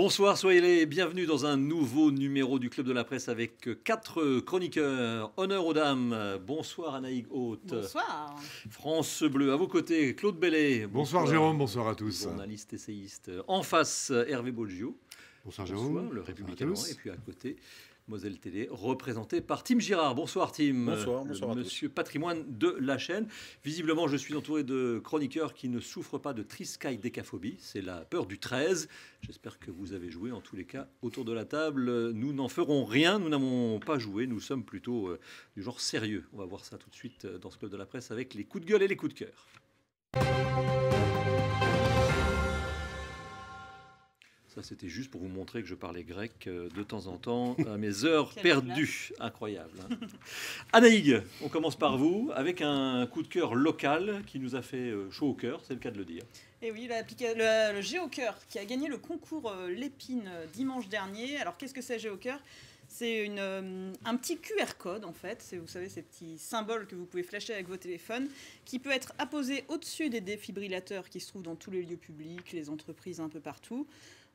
Bonsoir, soyez les bienvenus dans un nouveau numéro du Club de la Presse avec 4 chroniqueurs. Honneur aux dames. Bonsoir Anaïg Haute. Bonsoir. France Bleu, à vos côtés, Claude Bellet. Bonsoir Jérôme, bonsoir à tous. Journaliste, essayiste. En face, Hervé Boggio. Bonsoir Jérôme. Le Républicain. Et puis à côté, Moselle Télé, représenté par Tim Girard. Bonsoir Tim. Bonsoir à Monsieur Patrimoine de la chaîne. Visiblement, je suis entouré de chroniqueurs qui ne souffrent pas de triskaïdécaphobie. C'est la peur du 13. J'espère que vous avez joué. En tous les cas, autour de la table, nous n'en ferons rien. Nous n'avons pas joué. Nous sommes plutôt du genre sérieux. On va voir ça tout de suite dans ce Club de la Presse avec les coups de gueule et les coups de cœur. Ça, c'était juste pour vous montrer que je parlais grec de temps en temps à mes heures perdues. Incroyable. Hein. Anaïg, on commence par vous avec un coup de cœur local qui nous a fait chaud au cœur, c'est le cas de le dire. Et oui, le Géocœur qui a gagné le concours Lépine dimanche dernier. Alors, qu'est-ce que c'est Géocœur ? C'est un petit QR code, en fait. C'est, vous savez, ces petits symboles que vous pouvez flasher avec vos téléphones, qui peut être apposé au-dessus des défibrillateurs qui se trouvent dans tous les lieux publics, les entreprises, un peu partout.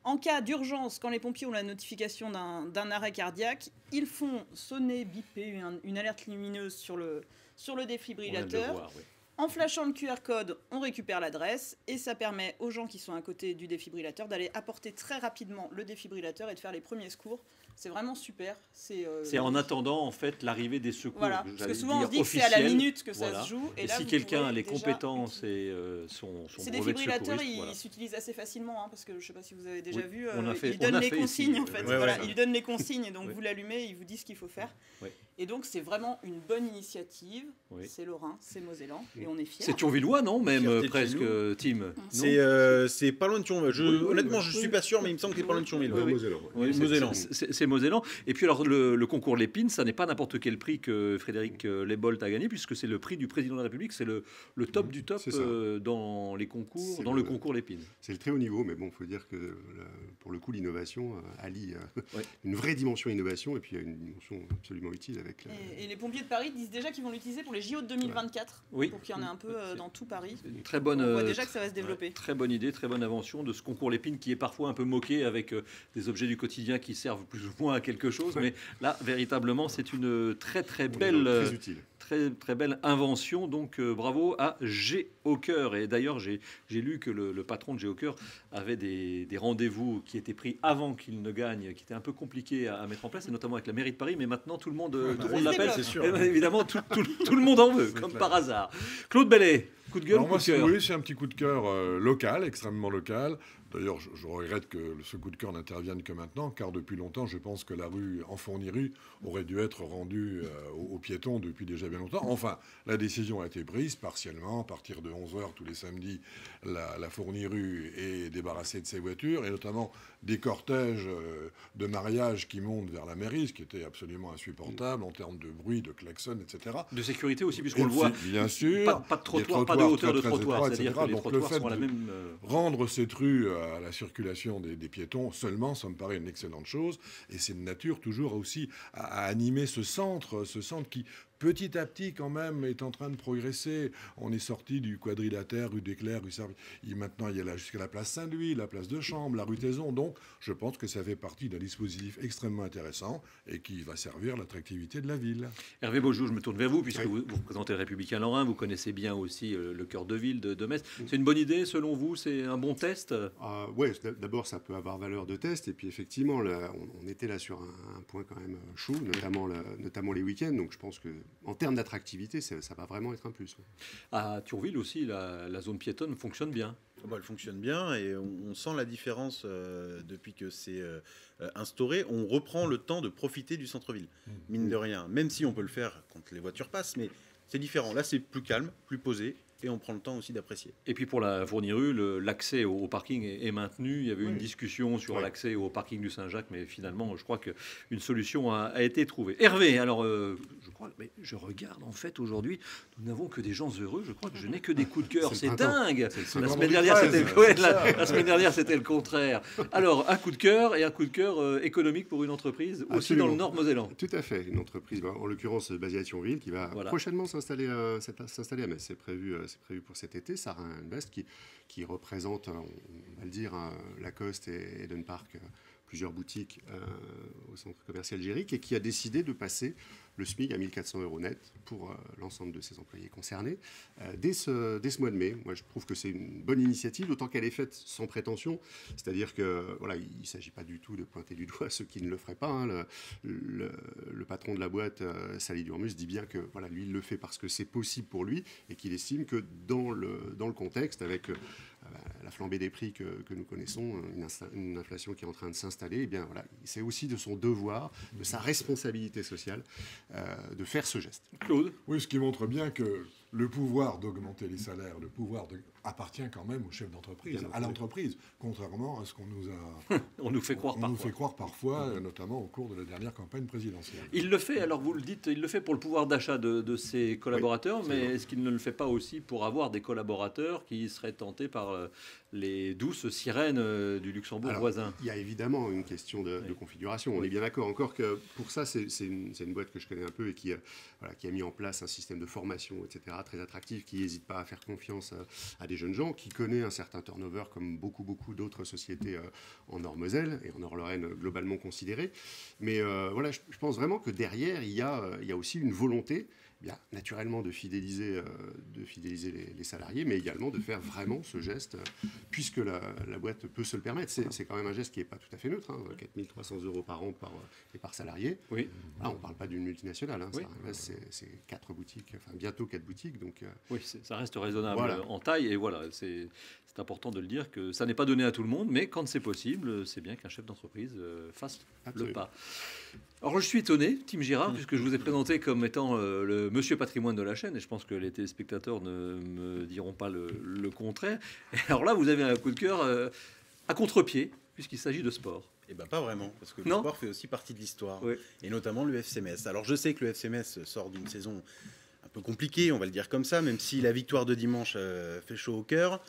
En cas d'urgence, quand les pompiers ont la notification d'un arrêt cardiaque, ils font sonner, biper une alerte lumineuse sur le défibrillateur. En flashant le QR code, on récupère l'adresse et ça permet aux gens qui sont à côté du défibrillateur d'aller apporter très rapidement le défibrillateur et de faire les premiers secours. C'est vraiment super. C'est en attendant en fait l'arrivée des secours. Voilà, parce que souvent on se dit que c'est à la minute que ça se joue. Et là, si quelqu'un a les compétences et son ces brevet de défibrillateurs, secouriste, ils s'utilisent assez facilement, hein, parce que je ne sais pas si vous avez déjà vu, il ils donnent les consignes ici, en fait. Ils donnent les consignes et donc vous l'allumez, ils vous disent ce qu'il faut faire. Et donc c'est vraiment une bonne initiative. C'est lorrain, c'est mosellan et on est fiers. C'est thionvillois, non? Même presque, Tim. C'est pas loin de Thionville. Honnêtement, je suis pas sûr, mais il me semble que c'est pas loin de Thionville. Mosellan. C'est Mosellan. Et puis alors le concours Lépine, ça n'est pas n'importe quel prix que Frédéric Lebold a gagné, puisque c'est le prix du président de la République, c'est le top du top dans les concours, dans le concours Lépine. C'est le très haut niveau, mais bon, il faut dire que pour le coup, l'innovation allie une vraie dimension innovation et puis une dimension absolument utile avec. Et les pompiers de Paris disent déjà qu'ils vont l'utiliser pour les JO de 2024, pour qu'il y en ait un peu dans tout Paris. Une très bonne. On voit déjà que ça va se développer. Très bonne idée, très bonne invention de ce concours Lépine qui est parfois un peu moqué avec des objets du quotidien qui servent plus ou moins à quelque chose, mais là véritablement c'est une très belle, très utile. Très belle invention, donc bravo à Géocœur. Et d'ailleurs j'ai lu que le patron de Géocœur avait des rendez-vous qui étaient pris avant qu'il ne gagne, qui étaient un peu compliqués à mettre en place, et notamment avec la mairie de Paris, mais maintenant tout le monde l'appelle, c'est sûr. Évidemment tout le monde en veut, comme par hasard. Claude Bellet, coup de gueule. Alors coup moi, de cœur. oui, c'est un petit coup de cœur local, extrêmement local. D'ailleurs, je regrette que ce coup de cœur n'intervienne que maintenant, car depuis longtemps, je pense que la rue Enfourny-Rue aurait dû être rendue aux piétons depuis déjà bien longtemps. Enfin, la décision a été prise partiellement. À partir de 11h tous les samedis, la Fourny-Rue est débarrassée de ses voitures, et notamment des cortèges de mariage qui montent vers la mairie, ce qui était absolument insupportable en termes de bruit, de klaxons, etc. De sécurité aussi, puisqu'on le voit. Bien sûr. Pas de trottoir, pas de hauteur de trottoir. C'est-à-dire que les donc trottoirs le fait sont à la même. Rendre cette rue à la circulation des piétons seulement, ça me paraît une excellente chose. Et c'est de nature toujours aussi à animer ce centre qui, petit à petit, quand même, est en train de progresser. On est sorti du quadrilatère, rue des Clercs, rue Service. Maintenant, il y a jusqu'à la place Saint-Louis, la place de Chambre, la rue Taison. Donc, je pense que ça fait partie d'un dispositif extrêmement intéressant et qui va servir l'attractivité de la ville. Hervé Beaujou, je me tourne vers vous, puisque vous représentez le Républicain Lorrain, vous connaissez bien aussi le cœur de ville de Metz. C'est une bonne idée, selon vous? C'est un bon test? Oui, d'abord, ça peut avoir valeur de test. Et puis, effectivement, on était là sur un point quand même chaud, notamment les week-ends. Donc, je pense que en termes d'attractivité, ça va vraiment être un plus. À Thionville aussi, la zone piétonne fonctionne bien. Elle fonctionne bien et on sent la différence depuis que c'est instauré. On reprend le temps de profiter du centre-ville, mine de rien. Même si on peut le faire quand les voitures passent, mais c'est différent. Là, c'est plus calme, plus posé. Et on prend le temps aussi d'apprécier. Et puis pour la Fourny-Rue, l'accès au parking est maintenu. Il y avait une discussion sur l'accès au parking du Saint-Jacques, mais finalement, je crois qu'une solution a été trouvée. Hervé, alors, je regarde en fait aujourd'hui, nous n'avons que des gens heureux. Je crois que je n'ai que des coups de cœur. C'est dingue. La semaine dernière, c'était le contraire. Alors, un coup de cœur et un coup de cœur économique pour une entreprise aussi dans le Nord mosellan. Tout à fait. Une entreprise, en l'occurrence basée à Thionville, qui va prochainement s'installer à Metz. C'est prévu c'est prévu pour cet été, Sarah Invest, qui représente, on va le dire, Lacoste et Eden Park, plusieurs boutiques au centre commercial Géric, et qui a décidé de passer le SMIC à 1 400 € net pour l'ensemble de ses employés concernés dès ce mois de mai. Moi, je trouve que c'est une bonne initiative, d'autant qu'elle est faite sans prétention. C'est-à-dire que voilà, il ne s'agit pas du tout de pointer du doigt ceux qui ne le feraient pas. Hein. Le patron de la boîte, Sally Durmus, dit bien que voilà, lui, il le fait parce que c'est possible pour lui et qu'il estime que dans le contexte, avec la flambée des prix que nous connaissons, une inflation qui est en train de s'installer, eh bien, voilà, c'est aussi de son devoir, de sa responsabilité sociale, de faire ce geste. Claude ? Oui, ce qui montre bien que le pouvoir d'augmenter les salaires, appartient quand même au chef d'entreprise, à l'entreprise, contrairement à ce qu'on nous a... On nous fait croire parfois. On nous fait croire parfois, notamment au cours de la dernière campagne présidentielle. Il le fait, alors vous le dites, il le fait pour le pouvoir d'achat de ses collaborateurs, oui, mais est-ce qu'il ne le fait pas aussi pour avoir des collaborateurs qui seraient tentés par les douces sirènes du Luxembourg voisin ? Il y a évidemment une question de configuration, on est bien d'accord. Encore que pour ça, c'est une boîte que je connais un peu et qui a mis en place un système de formation, etc., très attractif, qui n'hésite pas à faire confiance à des jeunes gens, qui connaît un certain turnover comme beaucoup d'autres sociétés en Nord-Moselle et en Nord-Lorraine globalement considérées. Mais voilà, je pense vraiment que derrière, il y a aussi une volonté, bien, naturellement, de fidéliser les salariés, mais également de faire vraiment ce geste, puisque la boîte peut se le permettre. C'est quand même un geste qui n'est pas tout à fait neutre, hein, 4 300 € par an et par salarié. Oui. Là, on ne parle pas d'une multinationale, hein, Oui. c'est 4 boutiques, enfin bientôt 4 boutiques. Donc, oui, ça reste raisonnable voilà. En taille, et voilà, c'est important de le dire que ça n'est pas donné à tout le monde, mais quand c'est possible, c'est bien qu'un chef d'entreprise fasse Absolument. le pas. Alors je suis étonné, Tim Girard, puisque je vous ai présenté comme étant le monsieur patrimoine de la chaîne, et je pense que les téléspectateurs ne me diront pas le contraire. Et alors là, vous avez un coup de cœur à contre-pied, puisqu'il s'agit de sport. Eh bien, pas vraiment, parce que le Non. sport fait aussi partie de l'histoire, Oui. et notamment le FC Metz. Alors, je sais que le FC Metz sort d'une saison un peu compliquée, on va le dire comme ça, même si la victoire de dimanche fait chaud au cœur.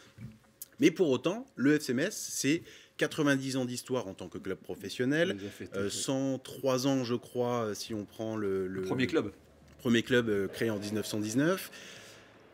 Mais pour autant, le FC Metz, c'est 90 ans d'histoire en tant que club professionnel, 103 ans, je crois, si on prend le Premier club. Premier club créé en 1919.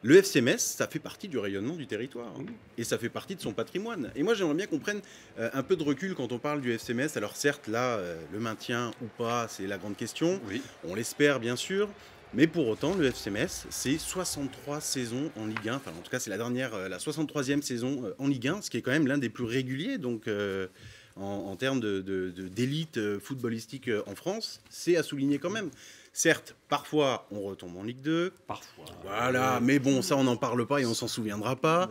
Le FC Metz, ça fait partie du rayonnement du territoire, hein, et ça fait partie de son patrimoine. Et moi, j'aimerais bien qu'on prenne un peu de recul quand on parle du FC Metz. Alors certes, là, le maintien ou pas, c'est la grande question. Oui. On l'espère, bien sûr. Mais pour autant, le FC Metz, c'est 63 saisons en Ligue 1. Enfin, en tout cas, c'est la 63e saison en Ligue 1, ce qui est quand même l'un des plus réguliers. Donc, en termes d'élite footballistique en France, c'est à souligner quand même. Certes, parfois, on retombe en Ligue 2. Parfois. Voilà, mais bon, ça, on n'en parle pas et on s'en souviendra pas.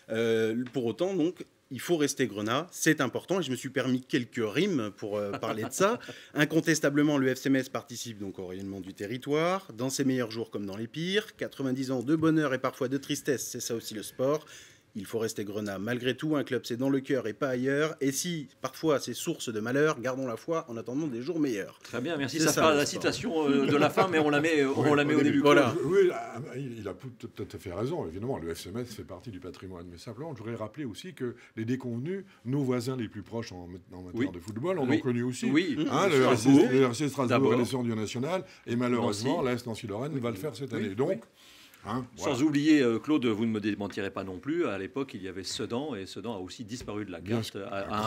Ouais. Pour autant, donc, il faut rester grenat, c'est important. Et je me suis permis quelques rimes pour parler de ça. Incontestablement, le FC Metz participe donc au rayonnement du territoire, dans ses meilleurs jours comme dans les pires. 90 ans de bonheur et parfois de tristesse, c'est ça aussi le sport. Il faut rester grenat malgré tout. Un club, c'est dans le cœur et pas ailleurs. Et si parfois c'est source de malheur, gardons la foi en attendant des jours meilleurs. Très bien, merci. C'est Ça ça, sera le la sport. citation de la fin, mais on la met au début. Voilà. Oui, il a tout à fait raison. Évidemment, le FC Metz fait partie du patrimoine. Mais simplement, je voudrais rappeler aussi que les déconvenus, nos voisins les plus proches en matière de football, en ont connu aussi. Oui. Hein, le RC Strasbourg D'abord. est descendu en national. Et malheureusement, l'AS Nancy-Lorraine va le faire cette année. Donc, hein, voilà. Sans oublier, Claude, vous ne me démentirez pas non plus, à l'époque, il y avait Sedan, et Sedan a aussi disparu de la carte. À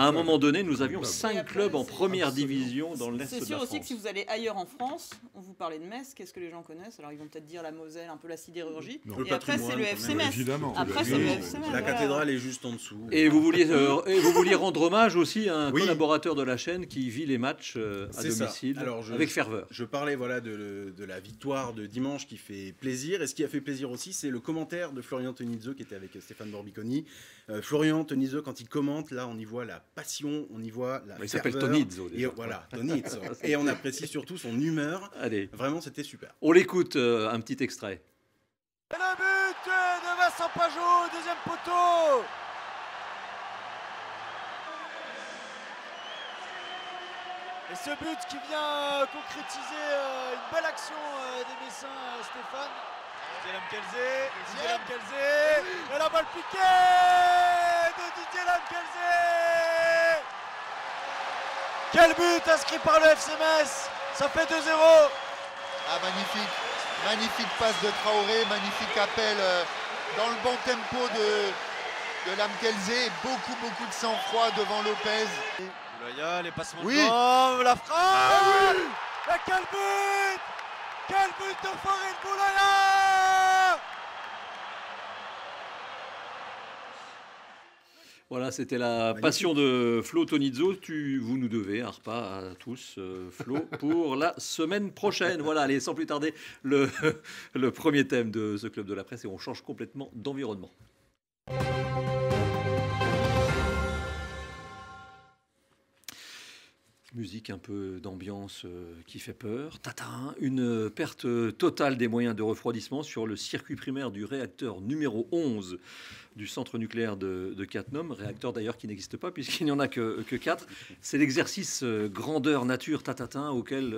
un moment donné, nous avions 5 clubs en première division dans l'Est de la France. C'est sûr aussi que si vous allez ailleurs en France, on vous parlait de Metz, qu'est-ce que les gens connaissent? Alors ils vont peut-être dire la Moselle, un peu la sidérurgie. Non. Et après, c'est le FC Metz. Évidemment. Après, c'est le FC Metz. La voilà. cathédrale est juste en dessous. Et vous vouliez rendre hommage aussi à un collaborateur de la chaîne qui vit les matchs à C'est ça. domicile Alors, avec ferveur. Je parlais de la victoire de dimanche qui fait plaisir. Et ce qui a fait plaisir aussi, c'est le commentaire de Florian Tonizzo qui était avec Stéphane Borbiconi. Florian Tonizzo, quand il commente, là, on y voit la passion, on y voit la ferveur. Il s'appelle Tonizzo. Et voilà, Tonizzo. Et on apprécie surtout son humeur. Allez, Vraiment, c'était super. on l'écoute, un petit extrait. Et le but de Vincent Pajot, deuxième poteau. Et ce but qui vient concrétiser une belle action des Messins, Stéphane. Didier Lamkelzé, et la balle piquée de Didier Lamkelzé. Quel but inscrit par le FC Metz, ça fait 2-0. Ah, magnifique. Magnifique passe de Traoré, magnifique appel dans le bon tempo de Lamkelze. Beaucoup de sang-froid devant Lopez. Boulaya, les passements Oui. de jambe, la frappe. Et quel but! Quel but de Farid Boulaya! Voilà, c'était la passion de Flo Tonizzo. Vous nous devez un repas à tous, Flo, pour la semaine prochaine. Voilà, allez, sans plus tarder, le premier thème de ce Club de la Presse, et on change complètement d'environnement. Musique un peu d'ambiance qui fait peur. Tatarin, une perte totale des moyens de refroidissement sur le circuit primaire du réacteur numéro 11 du centre nucléaire de Cattenom. Réacteur d'ailleurs qui n'existe pas puisqu'il n'y en a que 4. C'est l'exercice grandeur nature Tatatin auquel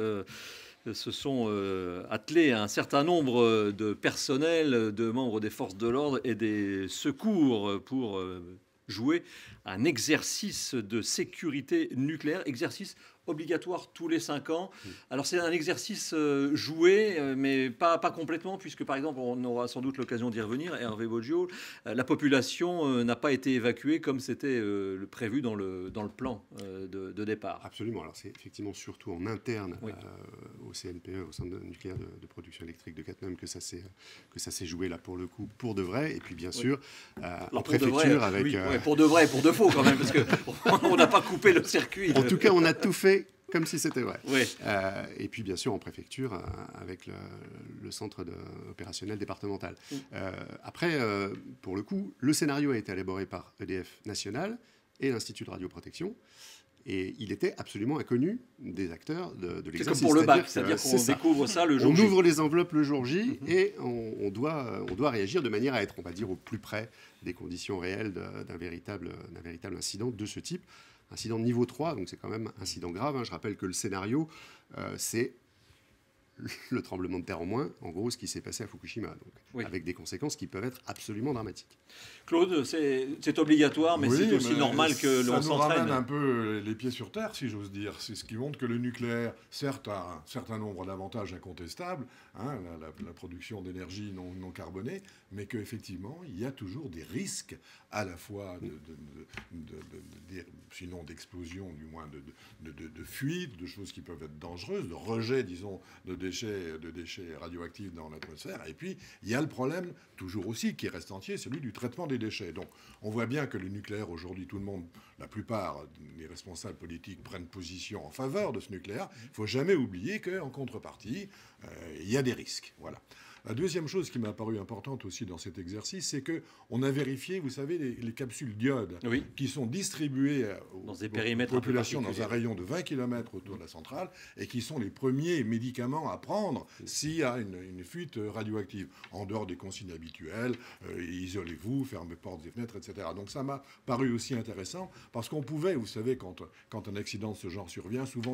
se sont attelés un certain nombre de personnels, de membres des forces de l'ordre et des secours pour jouer un exercice de sécurité nucléaire, exercice obligatoire tous les 5 ans. Alors c'est un exercice joué, mais pas complètement, puisque par exemple, on aura sans doute l'occasion d'y revenir, Hervé Boggio, la population n'a pas été évacuée comme c'était prévu dans le plan de départ. Absolument, alors c'est effectivement surtout en interne Oui. au CNPE, au Centre nucléaire de production électrique de Cattenom, que ça s'est joué là pour le coup, pour de vrai, et puis bien sûr en préfecture vrai, avec... oui, pour de vrai et pour de faux quand même, parce qu'on n'a pas coupé le circuit. En tout cas, on a tout fait comme si c'était vrai. Oui. Et puis, bien sûr, en préfecture, avec le centre opérationnel départemental. Après, pour le coup, le scénario a été élaboré par EDF National et l'Institut de radioprotection. Et il était absolument inconnu des acteurs de C'est l'exercice. comme pour le bac, c'est-à-dire qu'on découvre ça le jour On J. ouvre les enveloppes le jour J et on doit réagir de manière à être, on va dire, au plus près des conditions réelles d'un véritable incident de ce type. Incident de niveau 3, donc c'est quand même incident grave. Je rappelle que le scénario, c'est le tremblement de terre en moins, en gros, ce qui s'est passé à Fukushima, donc, oui. avec des conséquences qui peuvent être absolument dramatiques. Claude, c'est obligatoire, mais oui, c'est aussi normal que l'on s'entraîne. Ça nous ramène un peu les pieds sur terre, si j'ose dire. C'est ce qui montre que le nucléaire, certes, a un certain nombre d'avantages incontestables, hein, la production d'énergie non carbonée, mais qu'effectivement, il y a toujours des risques, à la fois sinon d'explosion, du moins de fuite, de choses qui peuvent être dangereuses, de rejet, disons, de déchets radioactifs dans l'atmosphère. Et puis, il y a le problème, toujours aussi, qui reste entier, celui du traitement des déchets. Donc, on voit bien que le nucléaire, aujourd'hui, tout le monde, la plupart des responsables politiques prennent position en faveur de ce nucléaire. Il ne faut jamais oublier qu'en contrepartie, il y a des risques. Voilà. La deuxième chose qui m'a paru importante aussi dans cet exercice, c'est qu'on a vérifié, vous savez, les capsules d'iode qui sont distribuées dans des périmètres aux populations dans un rayon de 20 km autour de la centrale et qui sont les premiers médicaments à prendre s'il y a une fuite radioactive. En dehors des consignes habituelles, isolez-vous, fermez portes et fenêtres, etc. Donc ça m'a paru aussi intéressant parce qu'on pouvait, vous savez, quand un accident de ce genre survient, souvent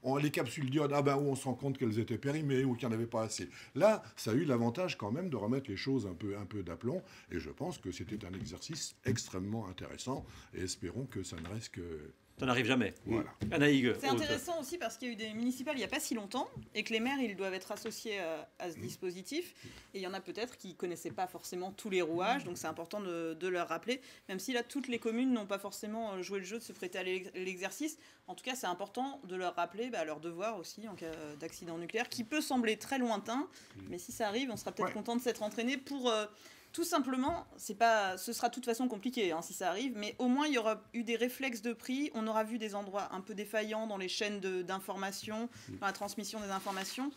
on dit les capsules d'iode, on se rend compte qu'elles étaient périmées ou qu'il n'y en avait pas assez. Là, ça a eu l'avantage quand même de remettre les choses un peu d'aplomb et je pense que c'était un exercice extrêmement intéressant et espérons que ça ne reste que... Ça n'arrive jamais. Voilà. Anaïg. C'est intéressant aussi parce qu'il y a eu des municipales il n'y a pas si longtemps et que les maires ils doivent être associés à ce dispositif. Et il y en a peut-être qui ne connaissaient pas forcément tous les rouages, donc c'est important de leur rappeler. Même si là, toutes les communes n'ont pas forcément joué le jeu de se prêter à l'exercice, en tout cas, c'est important de leur rappeler leur devoir aussi en cas d'accident nucléaire qui peut sembler très lointain, mais si ça arrive, on sera peut-être content de s'être entraîné pour... Tout simplement, ce sera de toute façon compliqué si ça arrive, mais au moins il y aura eu des réflexes de prix, on aura vu des endroits un peu défaillants dans les chaînes d'information, dans la transmission des informations.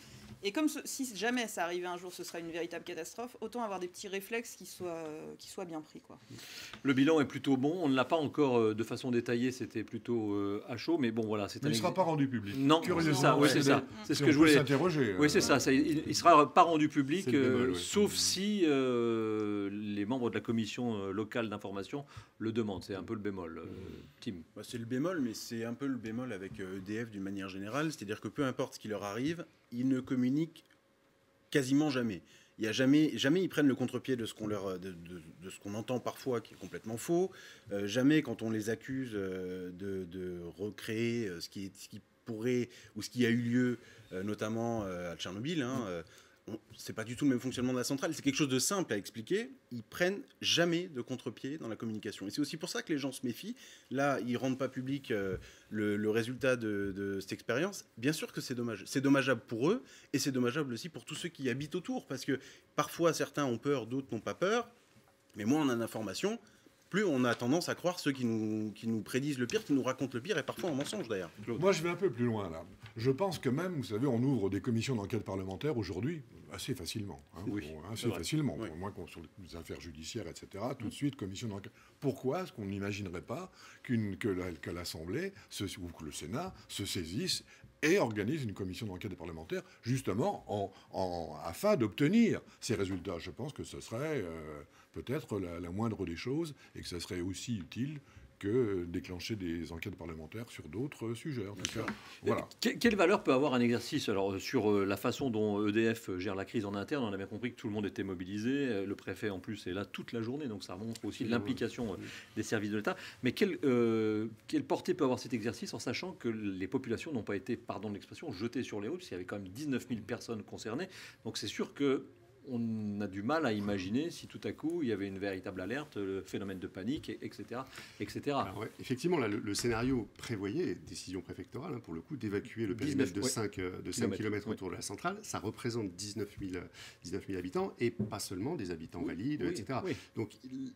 Et comme si jamais ça arrivait un jour, ce sera une véritable catastrophe, autant avoir des petits réflexes qui soient bien pris, quoi. Le bilan est plutôt bon. On ne l'a pas encore de façon détaillée, c'était plutôt à chaud, mais bon, voilà. Mais il ne sera pas rendu public. Non, curieusement. C'est ça. C'est ce que je voulais s'interroger. Oui, c'est ça. Il ne sera pas rendu public, sauf si les membres de la commission locale d'information le demandent. C'est un peu le bémol. Tim. C'est le bémol, mais c'est un peu le bémol avec EDF d'une manière générale. C'est-à-dire que peu importe ce qui leur arrive, ils ne communiquent quasiment jamais. Il y a jamais ils prennent le contre-pied de ce qu'on de ce qu'on entend parfois, qui est complètement faux. Jamais quand on les accuse de recréer ce qui pourrait ou ce qui a eu lieu, notamment à Tchernobyl. c'est pas du tout le même fonctionnement de la centrale. C'est quelque chose de simple à expliquer. Ils prennent jamais de contre-pied dans la communication. Et c'est aussi pour ça que les gens se méfient. Là, ils rendent pas public le résultat de cette expérience. Bien sûr que c'est dommage. C'est dommageable pour eux et c'est dommageable aussi pour tous ceux qui habitent autour. Parce que parfois, certains ont peur, d'autres n'ont pas peur. Mais moins on a d'informations, plus on a tendance à croire ceux qui nous prédisent le pire, qui nous racontent le pire, et parfois en mensonge d'ailleurs. Moi, je vais un peu plus loin là. Je pense que même, vous savez, on ouvre des commissions d'enquête parlementaire aujourd'hui assez facilement. Oui, assez facilement. Oui. Pour moi, sur les affaires judiciaires, etc., tout de suite, commission d'enquête. Pourquoi est-ce qu'on n'imaginerait pas que l'Assemblée ou que le Sénat se saisisse et organise une commission d'enquête parlementaire, justement, afin d'obtenir ces résultats? Je pense que ce serait peut-être la moindre des choses, et que ce serait aussi utile que déclencher des enquêtes parlementaires sur d'autres sujets. En tout cas, voilà. Quelle valeur peut avoir un exercice alors, sur la façon dont EDF gère la crise en interne? On a bien compris que tout le monde était mobilisé. Le préfet, en plus, est là toute la journée. Donc ça montre aussi l'implication des services de l'État. Mais quelle portée peut avoir cet exercice en sachant que les populations n'ont pas été, pardon de l'expression, jetées sur les routes, parce qu'il y avait quand même 19 000 personnes concernées. Donc c'est sûr que on a du mal à imaginer si tout à coup il y avait une véritable alerte, le phénomène de panique, etc. etc. Alors, ouais, effectivement, là, le scénario prévoyait, décision préfectorale, pour le coup, d'évacuer le périmètre de 5 km autour de la centrale. Ça représente 19 000 habitants, et pas seulement des habitants valides, etc. Oui. Donc,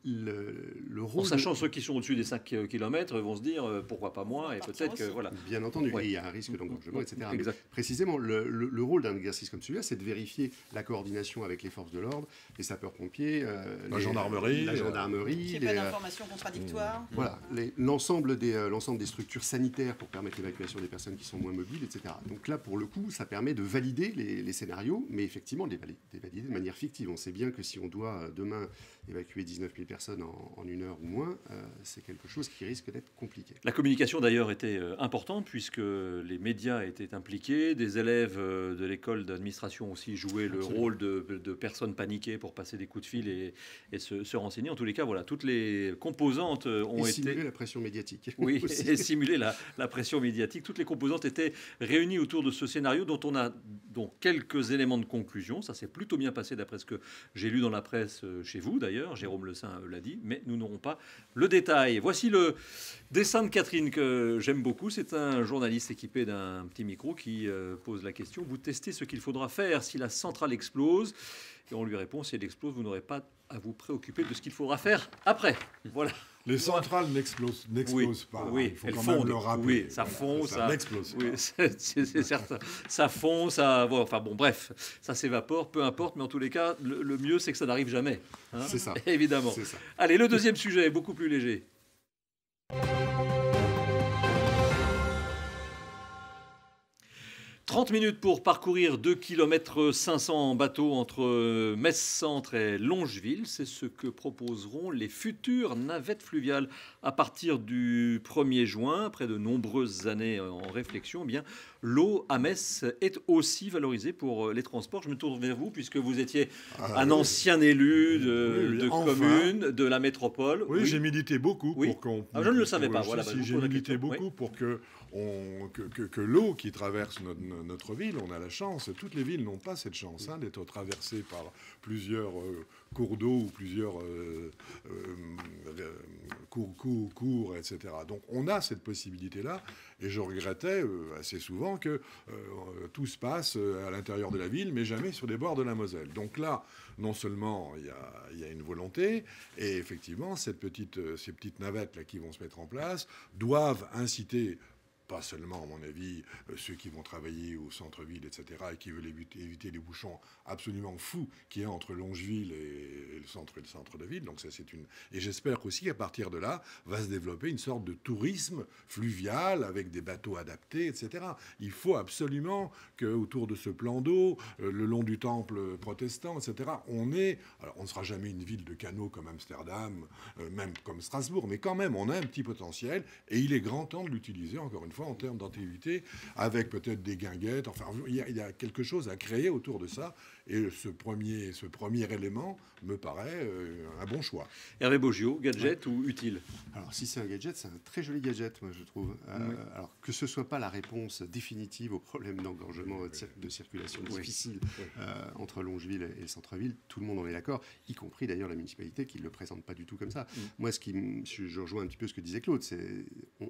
le rôle... En sachant ceux qui sont au-dessus des 5 km vont se dire pourquoi pas moi, et peut-être que... Voilà. Bien entendu, et il y a un risque d'engorgement, etc. Mais précisément, le rôle d'un exercice comme celui-là, c'est de vérifier la coordination avec les forces de l'ordre, les sapeurs-pompiers, la gendarmerie. Qu'il n'y ait pas d'informations contradictoires. Voilà, l'ensemble des structures sanitaires pour permettre l'évacuation des personnes qui sont moins mobiles, etc. Donc là, pour le coup, ça permet de valider les scénarios, mais effectivement, de les valider de manière fictive. On sait bien que si on doit demain évacuer 19 000 personnes en une heure ou moins, c'est quelque chose qui risque d'être compliqué. La communication d'ailleurs était importante puisque les médias étaient impliqués, des élèves de l'école d'administration aussi jouaient le rôle de personnes paniquées pour passer des coups de fil et se renseigner. En tous les cas, voilà, toutes les composantes ont été... simuler la pression médiatique. Oui, et simuler la pression médiatique. Toutes les composantes étaient réunies autour de ce scénario dont on a quelques éléments de conclusion. Ça s'est plutôt bien passé d'après ce que j'ai lu dans la presse chez vous d'ailleurs. Jérôme Le Saint l'a dit, mais nous n'aurons pas le détail. Voici le dessin de Catherine que j'aime beaucoup. C'est un journaliste équipé d'un petit micro qui pose la question. Vous testez ce qu'il faudra faire si la centrale explose. Et on lui répond, si elle explose, vous n'aurez pas à vous préoccuper de ce qu'il faudra faire après. Voilà. Les centrales n'explosent pas. Oui, il faut quand même le rappeler. Oui, ça fond, ça n'explose pas. Oui, c'est certain. Ça fond, ça... Bon, enfin bon, bref, ça s'évapore, peu importe. Mais en tous les cas, le mieux, c'est que ça n'arrive jamais. Hein, c'est ça. Évidemment. C'est ça. Allez, le deuxième sujet, beaucoup plus léger. 30 minutes pour parcourir 2 km 500 en bateau entre Metz-Centre et Longeville. C'est ce que proposeront les futures navettes fluviales à partir du 1er juin. Après de nombreuses années en réflexion, eh bien, l'eau à Metz est aussi valorisée pour les transports. Je me tourne vers vous puisque vous étiez un ancien élu de commune, de la métropole. Oui, j'ai milité beaucoup pour qu'on... je ne le savais pas. Voilà, j'ai milité beaucoup pour que l'eau qui traverse notre ville, on a la chance, toutes les villes n'ont pas cette chance d'être traversées par plusieurs cours d'eau ou plusieurs cours, etc. Donc on a cette possibilité-là, et je regrettais assez souvent que tout se passe à l'intérieur de la ville, mais jamais sur les bords de la Moselle. Donc là, non seulement il y a une volonté, et effectivement, ces petites navettes là qui vont se mettre en place doivent inciter pas seulement, à mon avis, ceux qui vont travailler au centre-ville, etc., et qui veulent éviter les bouchons absolument fous qu'il y a entre Longeville et le centre de ville. Donc ça, c'est une... Et j'espère aussi qu'à partir de là, va se développer une sorte de tourisme fluvial avec des bateaux adaptés, etc. Il faut absolument qu'autour de ce plan d'eau, le long du temple protestant, etc., alors, on ne sera jamais une ville de canaux comme Amsterdam, même comme Strasbourg, mais quand même, on a un petit potentiel, et il est grand temps de l'utiliser, encore une fois, fois, en termes d'antiquité, avec peut-être des guinguettes. Enfin, il y a quelque chose à créer autour de ça. Et ce premier élément me paraît un bon choix. Hervé Boggio, gadget ou utile? Alors, si c'est un gadget, c'est un très joli gadget, moi, je trouve. Alors, que ce ne soit pas la réponse définitive au problème d'engorgement de circulation difficile entre Longeville et le centre-ville, tout le monde en est d'accord, y compris d'ailleurs la municipalité qui ne le présente pas du tout comme ça. Moi, je rejoins un petit peu ce que disait Claude, c'est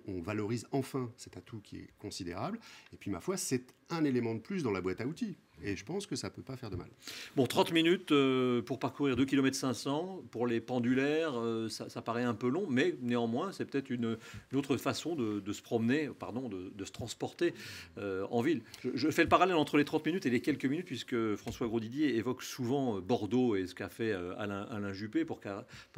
on valorise enfin cet atout qui est considérable. Et puis, ma foi, c'est un élément de plus dans la boîte à outils. Et je pense que ça ne peut pas faire de mal. Bon, 30 minutes pour parcourir 2 km 500. Pour les pendulaires, ça paraît un peu long, mais néanmoins, c'est peut-être une autre façon de se promener, de se transporter en ville. Je fais le parallèle entre les 30 minutes et les quelques minutes, puisque François Grosdidier évoque souvent Bordeaux et ce qu'a fait Alain Juppé pour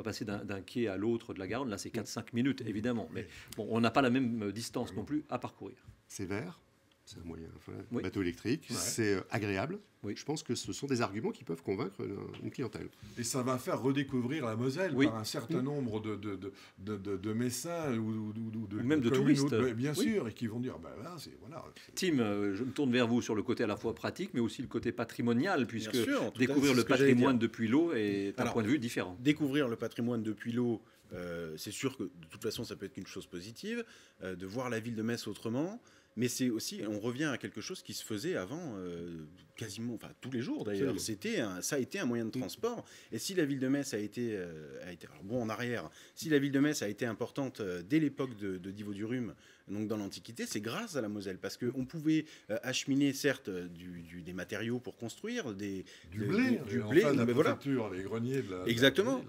passer d'un quai à l'autre de la Garonne. Là, c'est 4-5 minutes, évidemment. Mais bon, on n'a pas la même distance non plus à parcourir. C'est vert. C'est un moyen, bateau électrique, c'est agréable. Oui. Je pense que ce sont des arguments qui peuvent convaincre une clientèle. Et ça va faire redécouvrir la Moselle par un certain nombre de Messins ou même de touristes. Bien sûr, et qui vont dire, là, c'est... Voilà, Tim, je me tourne vers vous sur le côté à la fois pratique, mais aussi le côté patrimonial, puisque découvrir le cas, patrimoine depuis l'eau est un point de vue différent. Découvrir le patrimoine depuis l'eau, c'est sûr que de toute façon, ça peut être une chose positive, de voir la ville de Metz autrement. Mais c'est aussi, on revient à quelque chose qui se faisait avant, quasiment, enfin tous les jours d'ailleurs. Ça a été un moyen de transport. Et si la ville de Metz a été alors bon en arrière, si la ville de Metz a été importante dès l'époque de Divo du Rhum, donc dans l'Antiquité, c'est grâce à la Moselle, parce qu'on pouvait acheminer certes des matériaux pour construire, du blé, la préfecture, les greniers de la... Exactement.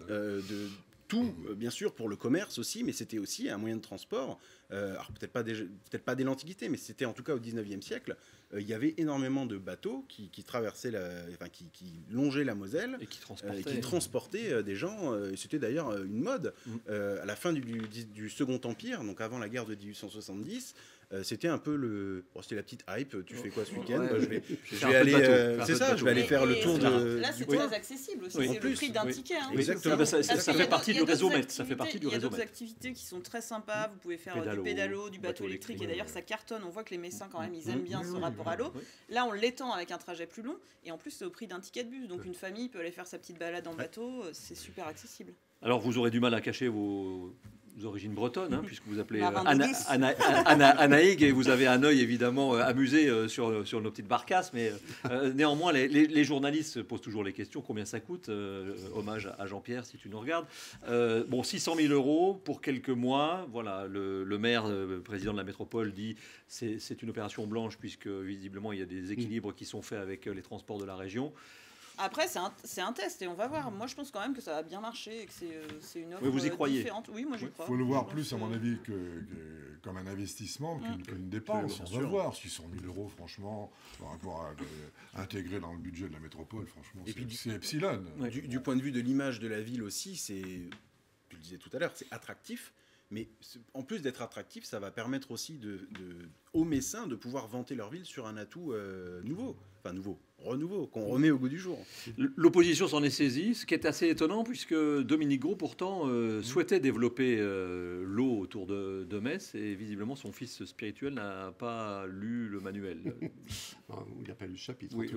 Tout, bien sûr, pour le commerce aussi, mais c'était aussi un moyen de transport. Alors peut-être pas dès l'Antiquité, mais c'était en tout cas au 19e siècle. Il y avait énormément de bateaux qui traversaient, qui longeaient la Moselle et qui transportaient des gens. C'était d'ailleurs une mode. À la fin du Second Empire, donc avant la guerre de 1870, c'était un peu c'était la petite hype. Tu fais quoi ce week-end? Je vais aller. C'est ça. Je vais aller faire le tour de. Là, c'est très accessible aussi. C'est le prix d'un ticket. Exactement. Ça fait partie du réseau Metz. Ça fait partie du réseau. Il y a d'autres activités qui sont très sympas. Vous pouvez faire du pédalo, du bateau électrique. Et d'ailleurs, ça cartonne. On voit que les Messins, quand même, ils aiment bien ce rapport à l'eau. Là, on l'étend avec un trajet plus long. Et en plus, c'est au prix d'un ticket de bus. Donc, une famille peut aller faire sa petite balade en bateau. C'est super accessible. Alors, vous aurez du mal à cacher vos origines bretonnes, puisque vous appelez Anaïg, et vous avez un œil évidemment amusé sur nos petites barcasses, mais néanmoins les journalistes posent toujours les questions, combien ça coûte, hommage à Jean-Pierre si tu nous regardes. 600 000 € pour quelques mois, voilà, le maire, président de la métropole dit c'est une opération blanche puisque visiblement il y a des équilibres qui sont faits avec les transports de la région. Après, c'est un test et on va voir. Moi, je pense quand même que ça va bien marcher et que c'est une offre vous y croyez différente. Oui, moi, j'y crois. Il faut le voir plus, à mon avis, comme un investissement qu'une dépense. On va voir. 600 000 € franchement, par rapport à intégrer dans le budget de la métropole, franchement, c'est epsilon. Du point de vue de l'image de la ville aussi, tu le disais tout à l'heure, c'est attractif. Mais en plus d'être attractif, ça va permettre aussi aux Messins de pouvoir vanter leur ville sur un atout renouveau, qu'on remet au goût du jour. L'opposition s'en est saisie, ce qui est assez étonnant, puisque Dominique Gros, pourtant, souhaitait développer l'eau autour de Metz, et visiblement, son fils spirituel n'a pas lu le manuel. Il n'a pas lu le chapitre. Oui.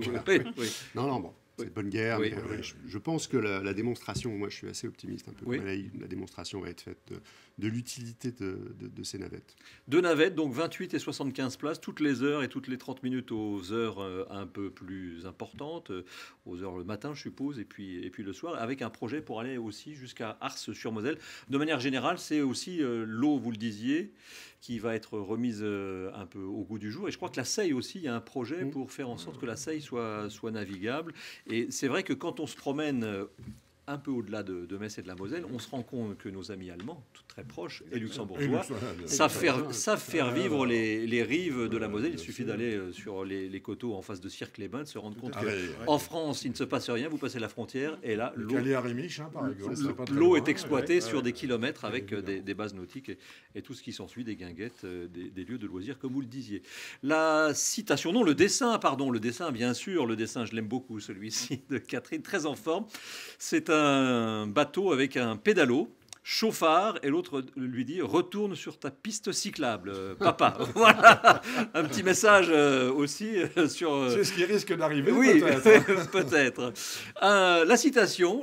Non, bon. C'est de bonne guerre. Oui, mais, je pense que la démonstration, moi je suis assez optimiste, un peu comme la démonstration va être faite de l'utilité de ces navettes. 2 navettes, donc 28 et 75 places, toutes les heures et toutes les 30 minutes aux heures un peu plus importantes, aux heures le matin je suppose, et puis le soir, avec un projet pour aller aussi jusqu'à Ars-sur-Moselle. De manière générale, c'est aussi l'eau, vous le disiez, qui va être remise un peu au goût du jour. Et je crois que la Seille aussi, il y a un projet pour faire en sorte que la Seille soit navigable. Et c'est vrai que quand on se promène un peu au-delà de Metz et de la Moselle, on se rend compte que nos amis allemands, très proches, et luxembourgeois, savent faire vivre les rives de la Moselle. Il suffit d'aller sur les coteaux en face de Sierck-les-Bains, de se rendre compte qu'en France, il ne se passe rien, vous passez la frontière, et là, l'eau est exploitée sur des kilomètres avec des bases nautiques et tout ce qui s'ensuit, des guinguettes, des lieux de loisirs, comme vous le disiez. Le dessin, bien sûr, je l'aime beaucoup, celui-ci de Catherine, très en forme. C'est un bateau avec un pédalo chauffard, et l'autre lui dit retourne sur ta piste cyclable, papa. Voilà, un petit message aussi sur. C'est ce qui risque d'arriver. Oui, peut-être. peut-être. La citation,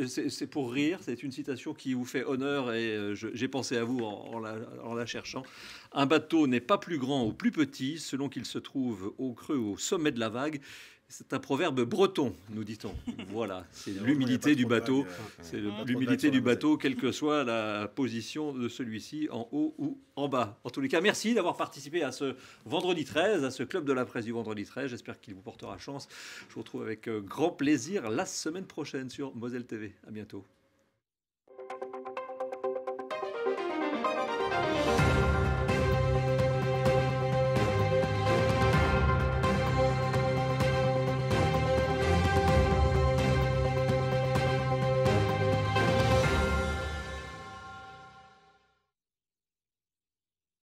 c'est pour rire. C'est une citation qui vous fait honneur et j'ai pensé à vous en la cherchant. Un bateau n'est pas plus grand ou plus petit selon qu'il se trouve au creux ou au sommet de la vague. C'est un proverbe breton, nous dit-on. Voilà, c'est l'humilité du bateau. C'est l'humilité du bateau, quelle que soit la position de celui-ci, en haut ou en bas. En tous les cas, merci d'avoir participé à ce vendredi 13, à ce club de la presse du vendredi 13. J'espère qu'il vous portera chance. Je vous retrouve avec grand plaisir la semaine prochaine sur Moselle TV. À bientôt.